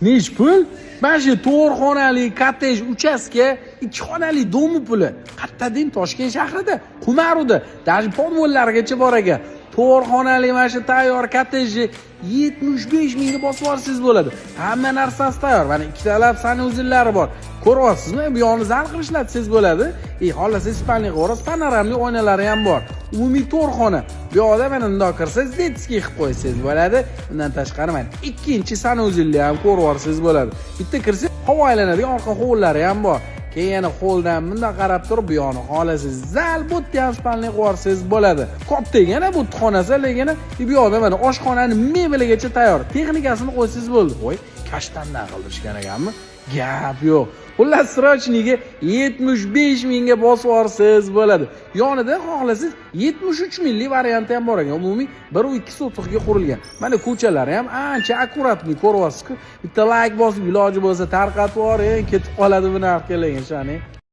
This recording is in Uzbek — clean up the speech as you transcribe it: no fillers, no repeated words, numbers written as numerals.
Nech pul? Mana shu 4 xonali kottej uchastka, 2 xonali domi puli. Qayerda deyim, Toshkent shahrida, Qumaruda, даже podvollarigacha bor ekan. 4 xonali mana shu tayyor kottejni 75 mingga bosib olsangiz bo'ladi. Hamma narsasi tayyor. Mana ikkitalab sanuzelari bor. Ko'ryapsizmi? Bu yo'lni zal qilib ishlatsangiz bo'ladi. Xohlasangiz spalniy qo'ras, panoramli oynalari ham bor. Umumiy 4 xona. Bu yoqda mana bundoq kirsangiz, detskiy qilib qo'ysangiz bo'ladi. Bundan tashqari mana ikkinchi sanuzelni ham ko'ryapsiz bo'ladi. Bitta kirsangiz, havo aylanadigan orqa hovlilari ham bor. Keyin yana qo'ldan bunday qarab turib, bu yoqni xohlasangiz zal bo'tda ham spalniy qo'yarsiz bo'ladi. Kattagina bu xonasi, lekin bu yoqda mana oshxonani mebeligacha tayyor. Texnikasini qo'ysangiz bo'ldi. Voy, kashtandan qildirishgan ekanmi? Gap yo'q. Xullas, srochniga 75 mingga bosib olsangiz bo'ladi. Yonida xohlasangiz 73 minglik varianti ham bor ekan. Umumiy 1-2 sotixga qurilgan. Mana ko'chalari ham ancha akkuratni ko'ryapsiz-ku. Bitta like bosib, iloji bo'lsa tarqatib yuboring, ketib qoladi bu narxga lekin shani.